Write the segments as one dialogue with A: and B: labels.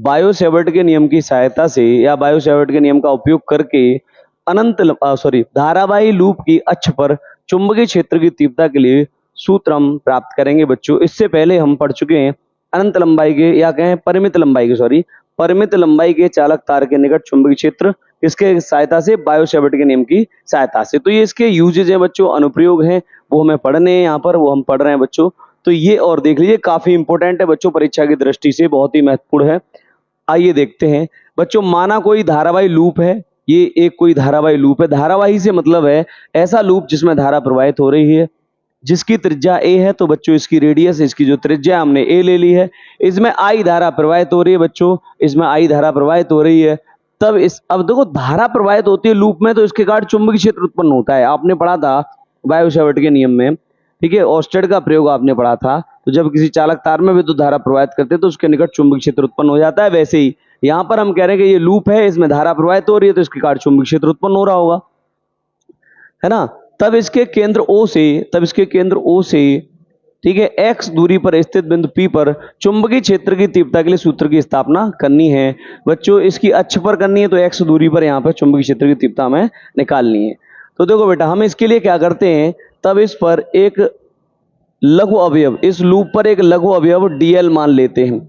A: Biot-Savart के नियम की सहायता से या बायो-सेवर्ट के नियम का उपयोग करके धारावाही लूप की अक्ष पर चुंबकीय क्षेत्र की तीव्रता के लिए सूत्र हम प्राप्त करेंगे बच्चों। इससे पहले हम पढ़ चुके हैं अनंत लंबाई के या कहें परिमित लंबाई के चालक तार के निकट चुंबकीय क्षेत्र इसके सहायता से बायो-सेवर्ट के नियम की सहायता से। तो ये इसके यूजेज हैं बच्चों, अनुप्रयोग हैं, वो हमें पढ़ने हैं, यहाँ पर वो हम पढ़ रहे हैं बच्चों। तो ये और देख लीजिए, काफी इंपॉर्टेंट है बच्चों, परीक्षा की दृष्टि से बहुत ही महत्वपूर्ण है। आइए देखते हैं बच्चों, माना कोई धारावाही लूप है, ये एक कोई धारावाही लूप है। धारावाही से मतलब है ऐसा लूप जिसमें धारा प्रवाहित हो रही है, जिसकी त्रिज्या a है। तो बच्चों इसकी रेडियस, इसकी जो त्रिज्या हमने a ले ली है, इसमें I धारा प्रवाहित हो रही है बच्चों, इसमें I धारा प्रवाहित हो रही है। तब अब देखो, धारा प्रवाहित होती है लूप में तो इसके कारण चुंबकीय क्षेत्र उत्पन्न होता है। आपने पढ़ा था बायो-सेवर्ट के नियम में, ठीक है, ओर्स्टेड का प्रयोग आपने पढ़ा था। तो जब किसी चालक तार में विद्युत धारा प्रवाहित करते हैं तो उसके निकट चुंबकीय क्षेत्र उत्पन्न हो जाता है। वैसे ही यहाँ पर हम कह रहे हैं कि ये लूप है, इसमें धारा प्रवाहित हो रही है तो इसके कारण चुंबकीय क्षेत्र उत्पन्न हो रहा होगा, है ना। तब इसके केंद्र O से ठीक है x दूरी पर स्थित बिंदु P पर चुंबकीय क्षेत्र की तीव्रता के लिए सूत्र की स्थापना करनी है बच्चों। इसकी अक्ष पर करनी है तो x दूरी पर यहाँ पर चुंबकीय क्षेत्र की तीव्रता हमें निकालनी है। तो देखो बेटा, हम इसके लिए क्या करते हैं, तब इस पर एक लघु अवयव, इस लूप पर एक लघु अवयव dl मान लेते हैं।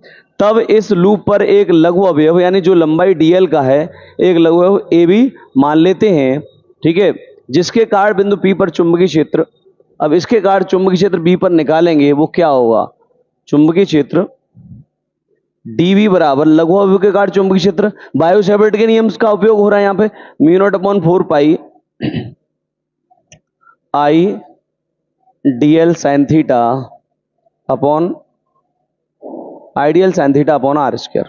A: तब इस लूप पर एक लघु अवयव यानी जो लंबाई dl का है, एक लघु अवयव a भी मान लेते हैं, ठीक है, जिसके कारण बिंदु P पर चुंबकीय क्षेत्र, अब इसके कारण चुंबकीय क्षेत्र B पर निकालेंगे, वो क्या होगा, चुंबकीय क्षेत्र dV बराबर लघु अवयव के कारण चुंबकीय क्षेत्र, बायो-सेवर्ट के नियम का उपयोग हो रहा है यहाँ पे, μ0/4 pi I dl sin theta upon ideal sin theta upon R square.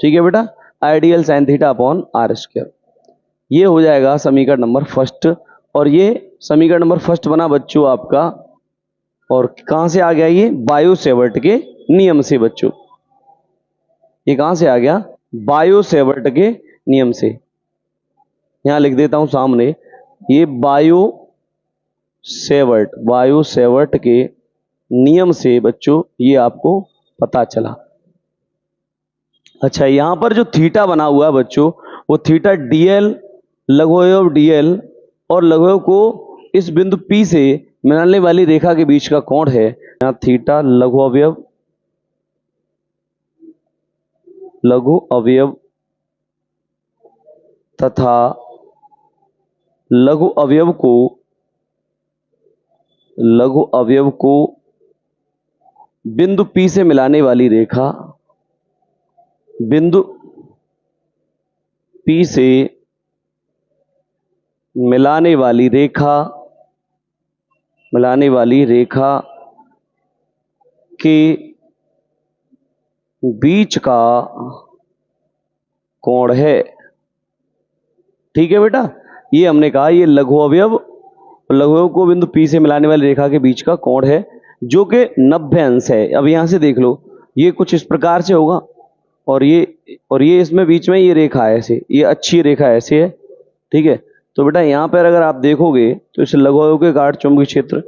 A: ठीक है बेटा, ideal sin theta upon R square, ये हो जाएगा समीकरण नंबर फर्स्ट। और ये समीकरण नंबर फर्स्ट बना बच्चों आपका, और कहां से आ गया, ये बायो-सेवर्ट के नियम से बच्चों। ये कहां से आ गया, बायो-सेवर्ट के नियम से। यहां लिख देता हूं सामने, ये बायो-सेवर्ट के नियम से बच्चों ये आपको पता चला। अच्छा, यहां पर जो थीटा बना हुआ है बच्चों, वो थीटा dl लघु अवयव dl और लघु अवयव को इस बिंदु P से मिलाने वाली रेखा के बीच का कोण है। यहाँ थीटा लघु अवयव तथा लघु अवयव को बिंदु P से मिलाने वाली रेखा, बिंदु P से मिलाने वाली रेखा के बीच का कोण है। ठीक है बेटा, ये हमने कहा, ये लघु अवयव को बिंदु P से मिलाने वाली रेखा के बीच का कोण है, जो कि 90 अंश है। अब यहां से देख लो, ये कुछ इस प्रकार से होगा, और ये इसमें बीच में ये रेखा ऐसे, ये अच्छी रेखा ऐसे है, ठीक है। तो बेटा यहाँ पर अगर आप देखोगे तो इस लघु अवयव के कारण चुंबकीय क्षेत्र,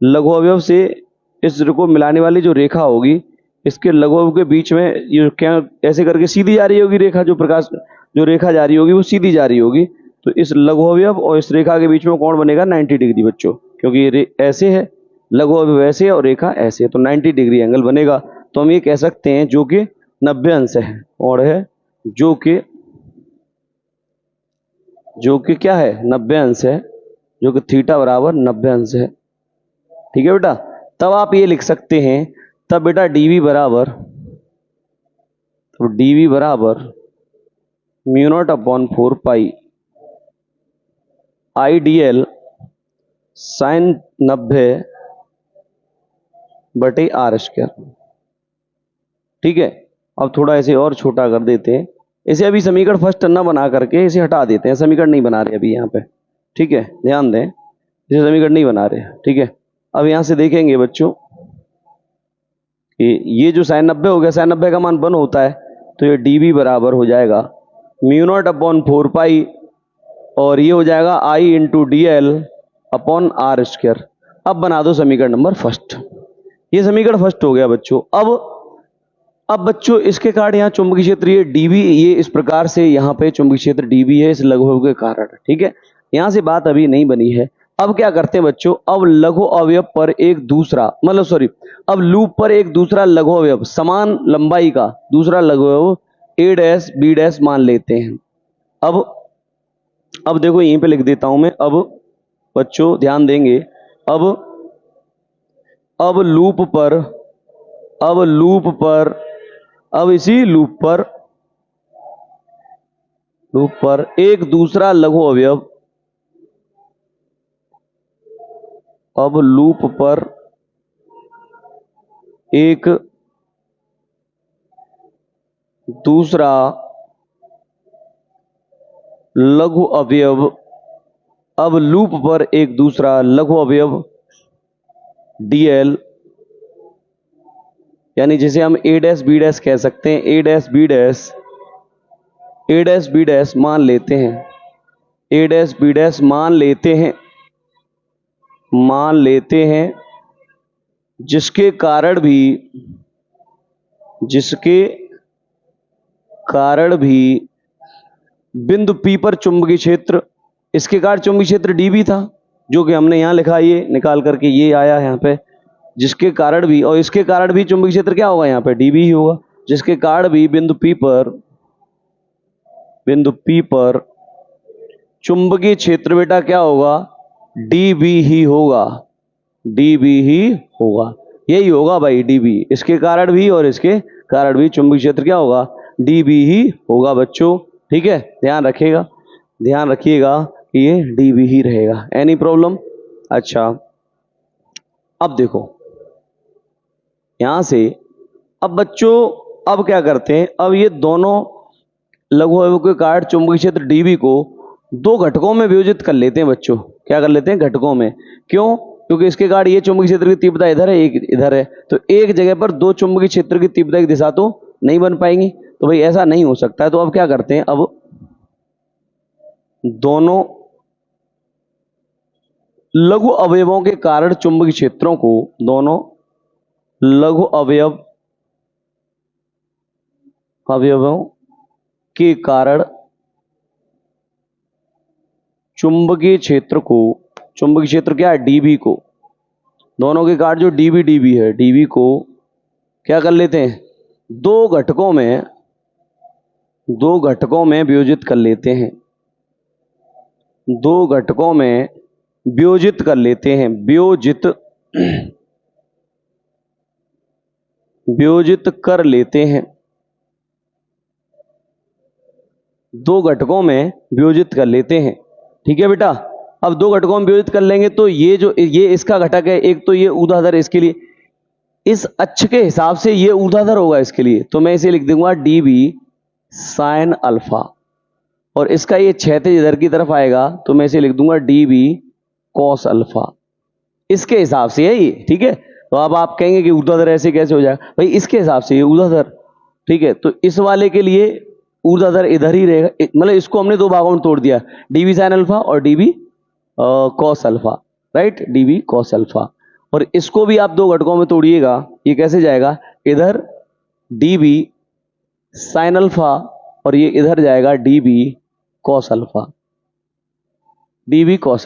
A: लघु अवयव से इस को मिलाने वाली जो रेखा होगी, इसके लघु अवयव के बीच में ये क्या ऐसे करके सीधी जा रही होगी रेखा, जो रेखा जा रही होगी वो सीधी जा रही होगी। तो इस लघु अवयव और इस रेखा के बीच में कोण बनेगा 90 डिग्री बच्चों, क्योंकि ये ऐसे है, लघु अवयव ऐसे है और रेखा ऐसे है, तो 90 डिग्री एंगल बनेगा। तो हम ये कह सकते हैं जो कि 90 अंश है, और है जो कि क्या है, 90 अंश है, जो कि थीटा बराबर 90 अंश है। ठीक है बेटा, तब आप ये लिख सकते हैं, तब बेटा dV बराबर μ0/4 pi I dl sin 90/r square. ठीक है, अब थोड़ा ऐसे और छोटा कर देते हैं इसे, अभी समीकरण फर्स्ट न बना करके इसे हटा देते हैं, समीकरण नहीं बना रहे अभी यहाँ पे, ठीक है, ध्यान दें, इसे समीकरण नहीं बना रहे, ठीक है। अब यहाँ से देखेंगे बच्चों, ये जो sin 90 हो गया, sin 90 का मान 1 होता है, तो ये dV बराबर हो जाएगा μ0/4 पाई, और ये हो जाएगा I into dl upon R square. अब बना दो समीकरण नंबर फर्स्ट, ये समीकरण फर्स्ट हो गया बच्चों। अब अब बच्चों इसके कारण यहाँ चुंबकीय क्षेत्र ये डीबी, ये इस प्रकार से यहाँ पे चुंबकीय क्षेत्र डीबी है इस लघु के कारण, ठीक है। यहाँ से बात अभी नहीं बनी है। अब क्या करते हैं बच्चों, अब लघु अवयव पर एक दूसरा, मतलब सॉरी, अब लूप पर एक दूसरा लघु अवयव समान लंबाई का दूसरा लघु अवयव ए डैश बी डैश मान लेते हैं। अब देखो यहीं पे लिख देता हूं मैं। अब बच्चों ध्यान देंगे, अब लूप पर, अब इसी लूप पर एक दूसरा लघु अवयव, अब लूप पर एक दूसरा लघु अवयव, अब लूप पर एक दूसरा लघु अवयव डीएल, यानी जिसे हम ए डैश बी डैश कह सकते हैं, ए डैश बी डैश मान लेते हैं, ए डैश बी डैश मान लेते हैं, जिसके कारण भी बिंदु P पर चुंबकीय क्षेत्र, इसके कारण चुंबकीय क्षेत्र dB था जो कि हमने यहां लिखा, ये निकाल करके ये आया यहां पे, जिसके कारण भी, और इसके कारण भी चुंबकीय क्षेत्र क्या होगा यहाँ पे dB ही होगा, जिसके कारण भी बिंदु P पर चुंबकीय क्षेत्र बेटा क्या होगा, dB ही होगा, यही होगा भाई dB, इसके कारण भी और इसके कारण भी चुंबकीय क्षेत्र क्या होगा, dB ही होगा बच्चों, ठीक है। ध्यान रखिएगा कि ये dB ही रहेगा। Any problem? अच्छा, अब देखो यहां से, अब बच्चों अब क्या करते हैं, अब ये दोनों लघु अवयवों के कारण चुंबकीय क्षेत्र dB को दो घटकों में विभाजित कर लेते हैं बच्चों। क्या कर लेते हैं, घटकों में। क्यों? क्योंकि इसके कारण ये चुंबकीय क्षेत्र की तीव्रता इधर है, एक इधर है, तो एक जगह पर दो चुंबकीय क्षेत्र की तीव्रता की दिशा तो नहीं बन पाएंगी, तो भाई ऐसा नहीं हो सकता है। तो अब क्या करते हैं, अब दोनों लघु अवयवों के कारण चुंबकीय क्षेत्रों को, दोनों लघु अवयवों के कारण चुंबकीय क्षेत्र क्या है, dB को, दोनों के कारण जो dB है, dB को क्या कर लेते हैं, दो घटकों में विभाजित कर लेते हैं, विभाजित कर लेते हैं, दो घटकों में विभाजित कर लेते हैं, ठीक है बेटा। अब दो घटकों में विभाजित कर लेंगे तो ये इसका घटक है, एक तो ये ऊर्ध्वाधर, इसके लिए इस अक्ष के हिसाब से ये ऊर्ध्वाधर होगा इसके लिए, तो मैं इसे लिख दूंगा dB sin अल्फा, और इसका ये क्षैतिज इधर की तरफ आएगा तो मैं इसे लिख दूंगा dB cos अल्फा, इसके हिसाब से है ये, ठीक है। तो अब आप कहेंगे कि ऊर्ध्वाधर ऐसे कैसे हो जाएगा, भाई इसके हिसाब से ये ऊर्ध्वाधर, ठीक है। तो इस वाले के लिए ऊर्ध्वाधर इधर ही रहेगा, मतलब इसको हमने दो भागों में तोड़ दिया, dB sin अल्फा और dB cos alpha, right, dB cos alpha. और इसको भी आप दो घटकों में तोड़िएगा, ये कैसे जाएगा, इधर dB sin अल्फा और ये इधर जाएगा dB cos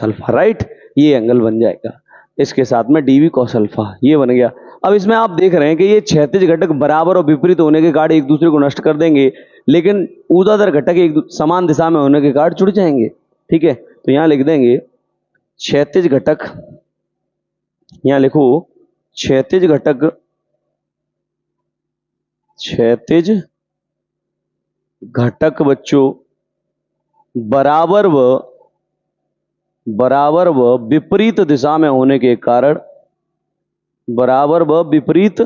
A: अल्फा, राइट, ये एंगल बन जाएगा, इसके साथ में dB cos अल्फा ये बन गया। अब इसमें आप देख रहे हैं कि ये क्षैतिज घटक बराबर और विपरीत होने के कारण एक दूसरे को नष्ट कर देंगे, लेकिन ऊर्ध्वाधर घटक एक समान दिशा में होने के कारण जुड़ जाएंगे, ठीक है। तो यहां लिख देंगे क्षैतिज घटक, यहां लिखो क्षैतिज घटक बच्चों बराबर व विपरीत दिशा में होने के कारण, विपरीत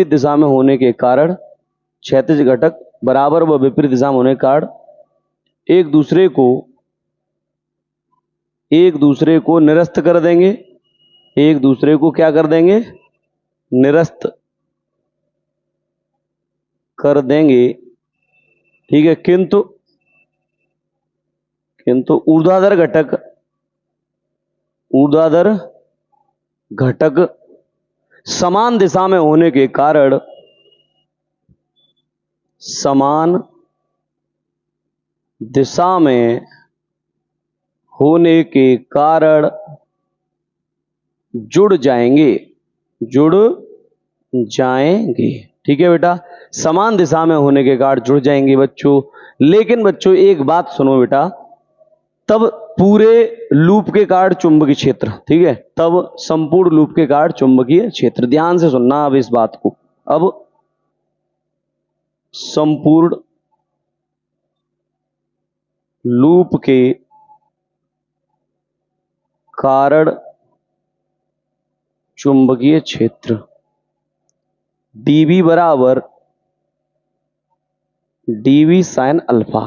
A: दिशा में होने के कारण, क्षैतिज घटक बराबर व विपरीत दिशा में होने के कारण एक दूसरे को निरस्त कर देंगे, एक दूसरे को क्या कर देंगे, निरस्त कर देंगे, ठीक है। किंतु ऊर्ध्वाधर घटक समान दिशा में होने के कारण समान दिशा में होने के कारण जुड़ जाएंगे। ठीक है बेटा, समान दिशा में होने के कारण जुड़ जाएंगे बच्चों। लेकिन बच्चों एक बात सुनो बेटा, तब पूरे लूप के कारण चुंबकीय क्षेत्र, ठीक है, तब संपूर्ण लूप के कारण चुंबकीय क्षेत्र, ध्यान से सुनना अब इस बात को। अब संपूर्ण लूप के कारण चुंबकीय क्षेत्र dV बराबर dV साइन अल्फा।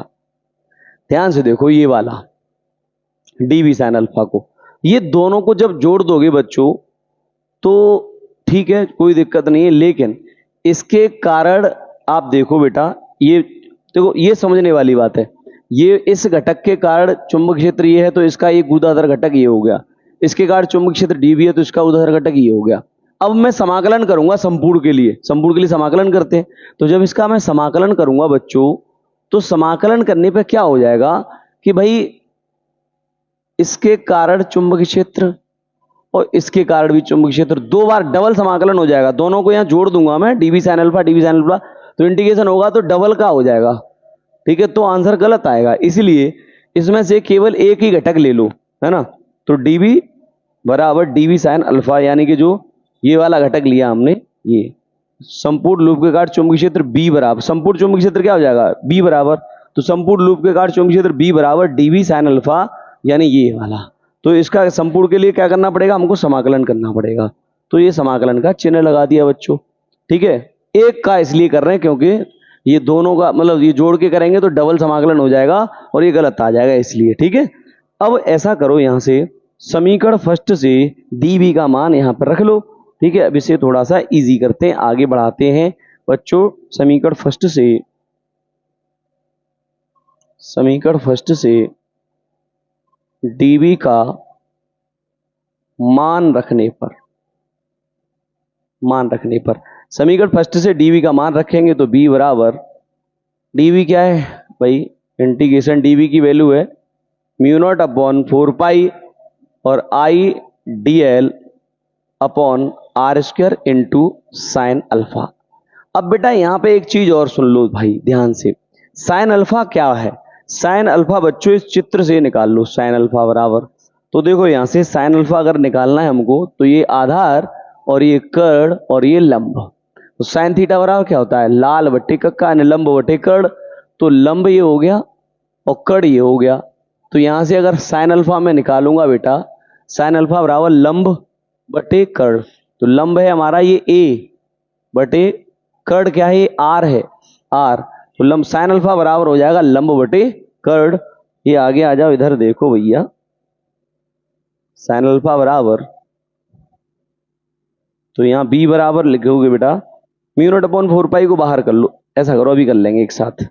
A: ध्यान से देखो ये वाला dV साइन अल्फा को, ये दोनों को जब जोड़ दोगे बच्चों तो ठीक है, कोई दिक्कत नहीं है। लेकिन इसके कारण आप देखो बेटा, ये देखो, ये समझने वाली बात है। ये इस घटक के कारण चुंबक क्षेत्र ये है तो इसका एक ऊर्ध्वाधर घटक ये हो गया, इसके कारण चुंबक क्षेत्र dV है तो इसका ऊर्ध्वाधर घटक ये हो गया। अब मैं समाकलन करूंगा संपूर्ण के लिए समाकलन करते हैं। तो जब इसका मैं समाकलन करूंगा बच्चों, तो समाकलन करने पे क्या हो जाएगा कि भाई इसके कारण चुंबकीय क्षेत्र और इसके कारण भी चुंबकीय क्षेत्र, दो बार डबल समाकलन हो जाएगा। दोनों को यहां जोड़ दूंगा मैं, dV साइन अल्फा, तो इंटीग्रेशन होगा तो डबल का हो जाएगा, ठीक है, तो आंसर गलत आएगा। इसलिए इसमें से केवल एक ही घटक ले लो, है ना। तो dV बराबर dV साइन अल्फा, यानी कि जो ये वाला घटक लिया हमने, ये संपूर्ण लूप के कारण चुंबकीय क्षेत्र B बराबर, संपूर्ण चुंबकीय क्षेत्र क्या हो जाएगा B बराबर, तो संपूर्ण लूप के कारण चुंबकीय क्षेत्र B बराबर dV साइन अल्फा, यानी ये वाला। तो इसका संपूर्ण के लिए क्या करना पड़ेगा, हमको समाकलन करना पड़ेगा। तो ये समाकलन का चिन्ह लगा दिया बच्चों, ठीक है। एक का इसलिए कर रहे हैं क्योंकि ये दोनों का मतलब ये जोड़ के करेंगे तो डबल समाकलन हो जाएगा और ये गलत आ जाएगा, इसलिए, ठीक है। अब ऐसा करो, यहां से समीकरण फर्स्ट से dV का मान यहां पर रख लो, ठीक है। अब इसे थोड़ा सा इजी करते हैं, आगे बढ़ाते हैं बच्चों। समीकरण फर्स्ट से dV का मान रखने पर समीकरण फर्स्ट से dV का मान रखेंगे तो B बराबर, dV क्या है भाई, इंटीग्रेशन dV की वैल्यू है म्यू नॉट अपॉन 4 पाई और I dl upon R square into sine alpha. अब बेटा यहां पे एक चीज और सुन लो भाई ध्यान से, साइन अल्फा क्या है। साइन अल्फा बच्चों इस चित्र से निकाल लो, साइन अल्फा बराबर, तो देखो यहां से साइन अल्फा अगर निकालना है हमको तो ये आधार और ये कर्ण और ये लंब, तो साइन थीटा बराबर क्या होता है, लाल बट्टे कक्का यानी लंब बटे कर्ण। तो लंब ये हो गया और कर्ण ये हो गया। तो यहां से अगर साइन अल्फा में निकालूंगा बेटा, साइन अल्फा बराबर लंब बटे कर्ण, तो लंब है हमारा ये A बटे कर्ण क्या है, R है R, तो लंब साइन अल्फा बराबर हो जाएगा लंब बटे कर्ण। ये आगे आ जाओ, इधर देखो भैया, साइन अल्फा बराबर, तो यहां B बराबर लिखोगे बेटा म्यू नॉट अपॉन 4 पाई को बाहर कर लो, ऐसा करो अभी कर लेंगे एक साथ,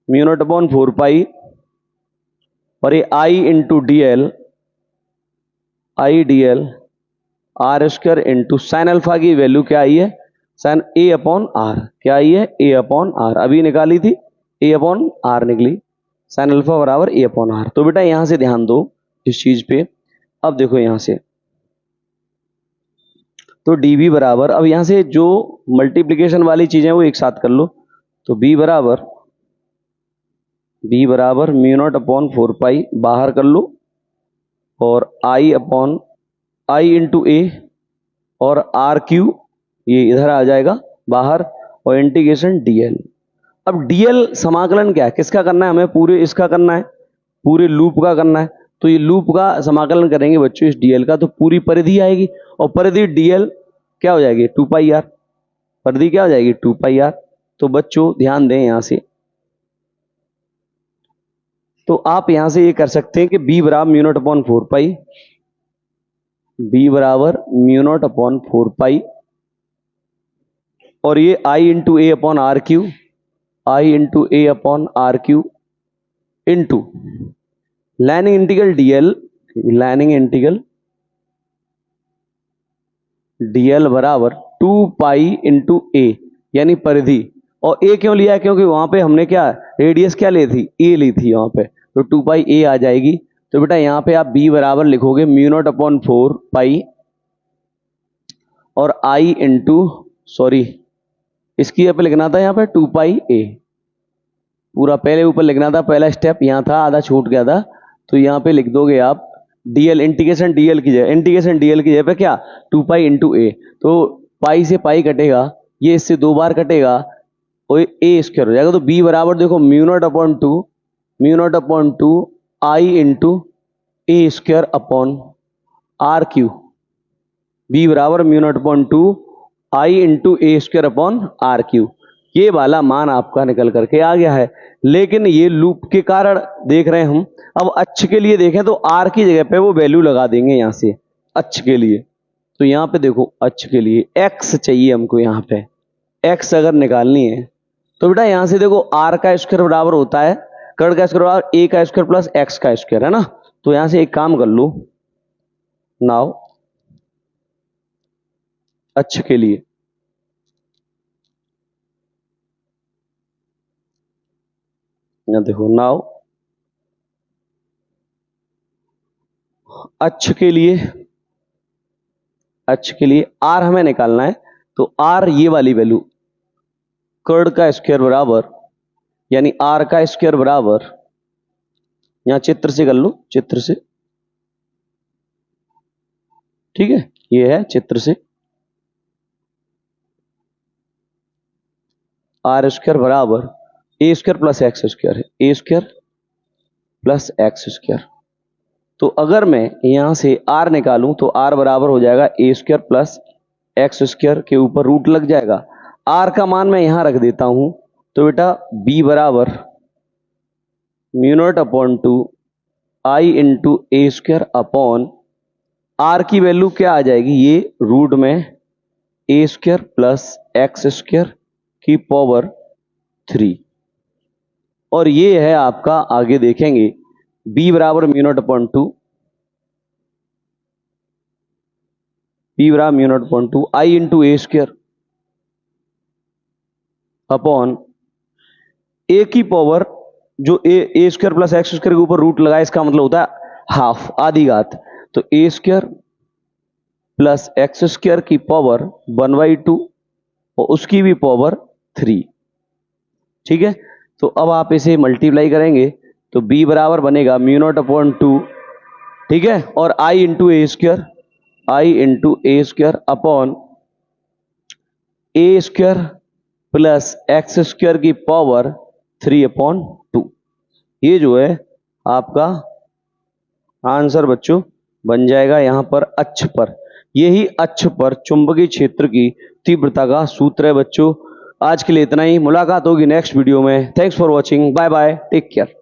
A: म्यू नॉट अपॉन 4 पाई और ये I into DL R square into sine alpha की वैल्यू क्या आई है, साइन A अपॉन R, क्या आई है A अपॉन R, अभी निकाली थी A अपॉन R निकली, साइन अल्फा बराबर A अपॉन R। तो बेटा यहां से ध्यान दो इस चीज पे। अब देखो यहां से, तो dV बराबर, अब यहां से जो मल्टीप्लीकेशन वाली चीजें वो एक साथ कर लो, तो B बराबर म्यू नॉट अपॉन 4 पाई बाहर कर लो और I upon I into A और आर क्यू ये इधर आ जाएगा बाहर और इंटीग्रेशन DL। अब DL समाकलन क्या है, किसका करना है हमें, पूरे इसका करना है, पूरे लूप का करना है। तो ये लूप का समाकलन करेंगे बच्चों इस DL का, तो पूरी परिधि आएगी और परिधि DL क्या हो जाएगी 2 पाई आर, परिधि क्या हो जाएगी 2 पाई आर। तो बच्चों ध्यान दें यहां से, तो आप यहां से ये कर सकते हैं कि B बराबर mu not upon 4 pi, B बराबर म्यू नॉट अपॉन 4 पाई और ये I into A upon are Q, I into A upon are Q into lining integral DL, lining integral DL बराबर 2 पाई इंटू ए, यानी परिधि। और ए क्यों लिया है? क्योंकि वहां पे हमने क्या रेडियस क्या ली थी? ए ली थी वहां पे, तो 2 पाई ए आ जाएगी। तो बेटा यहाँ पे आप बी बराबर लिखोगे म्यू नॉट अपॉन 4 पाई और आई इंटू, सॉरी इसकी यहाँ पे लिखना था यहाँ पे 2 पाई ए, पूरा पहले ऊपर लिखना था, पहला स्टेप यहाँ था, आधा छूट गया था। तो यहाँ पे लिख दोगे आप डीएल, इंटीग्रेशन डीएल की जगह, इंटीग्रेशन डीएल की जगह पे क्या 2 पाई इंटू ए। तो पाई से पाई कटेगा, ये इससे 2 बार कटेगा और ए स्क्वायर हो जाएगा। तो बी बराबर देखो mu not upon 2, mu not upon 2 I into A square upon are q. B बराबर mu not upon 2 I into A square upon are q. ये वाला मान आपका निकल करके आ गया है। लेकिन ये लूप के कारण देख रहे हैं हम, अब अक्ष के लिए देखें तो आर की जगह पे वो वैल्यू लगा देंगे यहां से अक्ष के लिए। तो यहां पे देखो अक्ष के लिए एक्स चाहिए हमको, यहां पे एक्स अगर निकालनी है तो बेटा यहां से देखो आर का स्क्वायर बराबर होता है कर्ण का स्क्वायर बराबर ए का स्क्वायर प्लस एक्स का स्क्वायर, है ना। तो यहां से एक काम कर लो, नाउ अक्ष के लिए देखो, नाउ अक्ष के लिए, अक्ष के लिए आर हमें निकालना है। तो आर ये वाली वैल्यू कर्ण का स्क्वायर बराबर, यानी आर का स्क्वायर बराबर, यहां चित्र से कर लो, चित्र से, ठीक है, ये है चित्र से, आर स्क्वायर बराबर ए स्क्वायर प्लस एक्स स्क्वायर है, ए स्क्वायर प्लस एक्स स्क्वायर। तो अगर मैं यहां से आर निकालूं तो आर बराबर हो जाएगा ए स्क्वायर प्लस एक्स स्क्वायर के ऊपर रूट लग जाएगा। आर का मान मैं यहां रख देता हूं, तो बेटा बी बराबर mu not upon 2 I into A square upon R की वैल्यू क्या आ जाएगी, ये रूट में A square plus X square की पावर 3। और ये है आपका, आगे देखेंगे, b बराबर म्यू नॉट अपॉन 2, b बराबर mu not upon 2 I into A square upon A की पावर, जो A square plus X square के ऊपर रूट लगाए, इसका मतलब होता है हाफ, आधी घात। तो ए स्क्वायर प्लस एक्स स्क्वायर की पावर 1/2 और उसकी भी पावर 3, ठीक है। तो अब आप इसे मल्टीप्लाई करेंगे तो b बराबर बनेगा म्यू नॉट अपॉन 2, ठीक है, और आई इंटू ए स्क्वायर, आई इंटू ए स्क्वायर अपॉन ए स्क्वायर प्लस एक्स स्क्वायर की पावर 3/2। ये जो है आपका आंसर बच्चों बन जाएगा यहां पर अक्ष पर। यही अक्ष पर चुंबकीय क्षेत्र की तीव्रता का सूत्र है बच्चों। आज के लिए इतना ही, मुलाकात होगी नेक्स्ट वीडियो में। Thanks for watching, bye bye, take care.